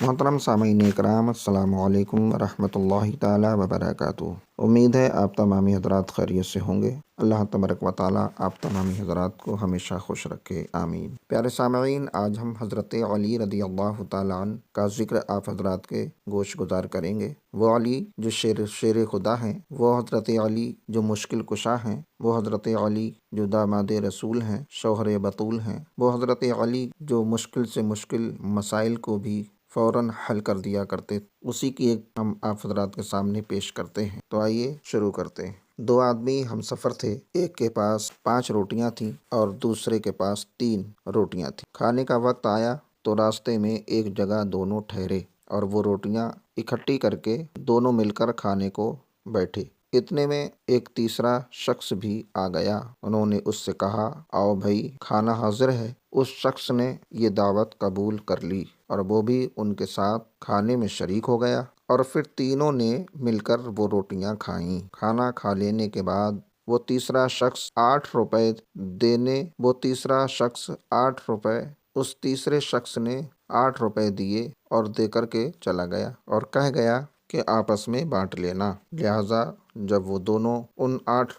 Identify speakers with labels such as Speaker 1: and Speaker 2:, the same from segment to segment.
Speaker 1: محترم سامعین اکرام، السلام علیکم ورحمۃ اللہ تعالیٰ وبرکاتہ۔ امید ہے آپ تمامی حضرات خیریت سے ہوں گے۔ اللہ تبارک و تعالیٰ آپ تمامی حضرات کو ہمیشہ خوش رکھے، آمین۔ پیارے سامعین، آج ہم حضرت علی رضی اللہ تعالیٰ عنہ کا ذکر آپ حضرات کے گوش گزار کریں گے۔ وہ علی جو شیر خدا ہیں، وہ حضرت علی جو مشکل کشا ہیں، وہ حضرت علی جو داماد رسول ہیں، شوہر بطول ہیں، وہ حضرت علی جو مشکل سے مشکل مسائل کو بھی فوراً حل کر دیا کرتے، اسی کی ایک ہم آپ حضرات کے سامنے پیش کرتے ہیں۔ تو آئیے شروع کرتے ہیں۔ دو آدمی ہم سفر تھے، ایک کے پاس 5 روٹیاں تھیں اور دوسرے کے پاس 3 روٹیاں تھیں۔ کھانے کا وقت آیا تو راستے میں ایک جگہ دونوں ٹھہرے اور وہ روٹیاں اکٹھی کر کے دونوں مل کر کھانے کو بیٹھے۔ اتنے میں ایک تیسرا شخص بھی آ گیا۔ انہوں نے اس سے کہا، آؤ بھائی، کھانا حاضر ہے۔ اس شخص نے یہ دعوت قبول کر لی اور وہ بھی ان کے ساتھ کھانے میں شریک ہو گیا، اور پھر تینوں نے مل کر وہ روٹیاں کھائیں۔ کھانا کھا لینے کے بعد وہ تیسرا شخص 8 روپے اس تیسرے شخص نے 8 روپے دیے اور دے کر کے چلا گیا اور کہہ گیا کہ آپس میں بانٹ لینا۔ لہٰذا جب وہ دونوں ان 8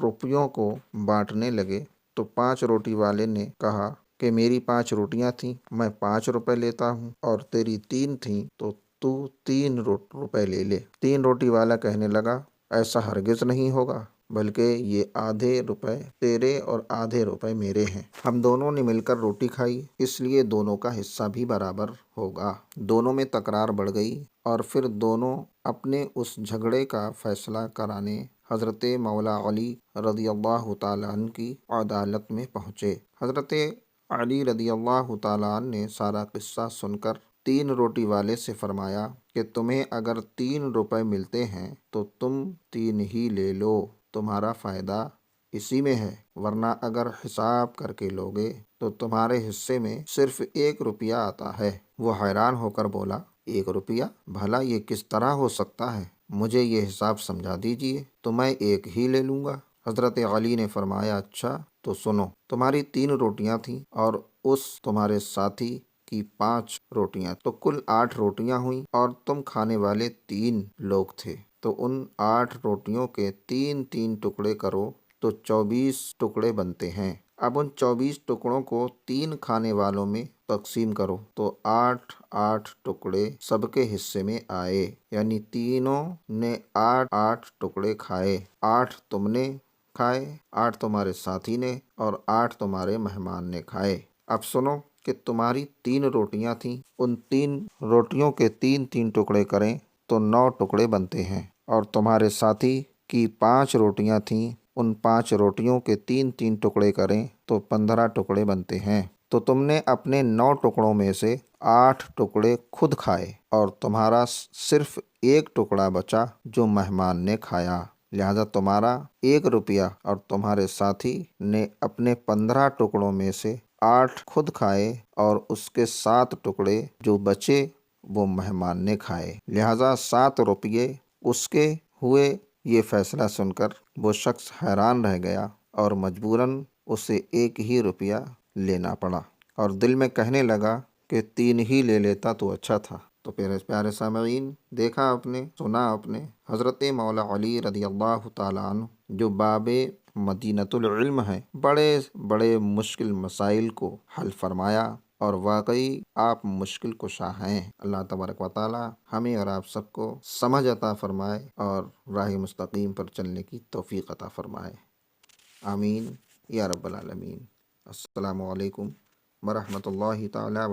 Speaker 1: روپیوں کو بانٹنے لگے تو 5 روٹی والے نے کہا کہ میری 5 روٹیاں تھیں، میں 5 روپے لیتا ہوں، اور تیری 3 تھیں تو تو 3 روپے لے لے۔ 3 روٹی والا کہنے لگا، ایسا ہرگز نہیں ہوگا، بلکہ یہ آدھے روپے تیرے اور آدھے روپے میرے ہیں۔ ہم دونوں نے مل کر روٹی کھائی، اس لیے دونوں کا حصہ بھی برابر ہوگا۔ دونوں میں تکرار بڑھ گئی اور پھر دونوں اپنے اس جھگڑے کا فیصلہ کرانے حضرت مولا علی رضی اللہ تعالیٰ عنہ کی عدالت میں پہنچے۔ حضرت علی رضی اللہ تعالیٰ عنہ نے سارا قصہ سن کر 3 روٹی والے سے فرمایا کہ تمہیں اگر 3 روپے ملتے ہیں تو تم 3 ہی لے لو، تمہارا فائدہ اسی میں ہے، ورنہ اگر حساب کر کے لوگے تو تمہارے حصے میں صرف 1 روپیہ آتا ہے۔ وہ حیران ہو کر بولا، 1 روپیہ؟ بھلا یہ کس طرح ہو سکتا ہے؟ مجھے یہ حساب سمجھا دیجئے تو میں 1 ہی لے لوں گا۔ حضرت علی نے فرمایا، اچھا تو سنو، تمہاری 3 روٹیاں تھیں اور اس تمہارے ساتھی کی 5 روٹیاں، تو کل 8 روٹیاں ہوئیں، اور تم کھانے والے 3 لوگ تھے، تو ان 8 روٹیوں کے 3 ٹکڑے کرو تو 24 ٹکڑے بنتے ہیں۔ اب ان 24 ٹکڑوں کو 3 کھانے والوں میں تقسیم کرو تو 8 ٹکڑے سب کے حصے میں آئے، یعنی تینوں نے 8 ٹکڑے کھائے۔ 8 تم نے کھائے، 8 تمہارے ساتھی نے، اور 8 تمہارے مہمان نے کھائے۔ اب سنو کہ تمہاری 3 روٹیاں تھیں، ان 3 روٹیوں کے 3 ٹکڑے کریں تو 9 ٹکڑے بنتے ہیں، اور تمہارے ساتھی کی 5 روٹیاں تھیں، ان 5 روٹیوں کے 3 ٹکڑے کریں تو 15 ٹکڑے بنتے ہیں۔ تو تم نے اپنے 9 ٹکڑوں میں سے 8 ٹکڑے خود کھائے اور تمہارا صرف 1 ٹکڑا بچا جو مہمان نے کھایا، لہذا تمہارا 1 روپیہ، اور تمہارے ساتھی نے اپنے 15 ٹکڑوں میں سے 8 خود کھائے اور اس کے 7 ٹکڑے جو بچے وہ مہمان نے کھائے، لہذا 7 روپیے اس کے ہوئے۔ یہ فیصلہ سن کر وہ شخص حیران رہ گیا اور مجبوراً اسے 1 ہی روپیہ لینا پڑا، اور دل میں کہنے لگا کہ 3 ہی لے لیتا تو اچھا تھا۔ تو پیارے سامعین، دیکھا آپ نے، سنا آپ نے، حضرت مولا علی رضی اللہ تعالیٰ عنہ جو باب مدینۃ العلم ہیں، بڑے بڑے مشکل مسائل کو حل فرمایا، اور واقعی آپ مشکل کشا ہیں۔ اللہ تبارک و تعالیٰ ہمیں اور آپ سب کو سمجھ عطا فرمائے اور راہ مستقیم پر چلنے کی توفیق عطا فرمائے، آمین یا رب العالمین۔ السلام علیکم ورحمۃ اللہ تعالیٰ وبرکاتہ۔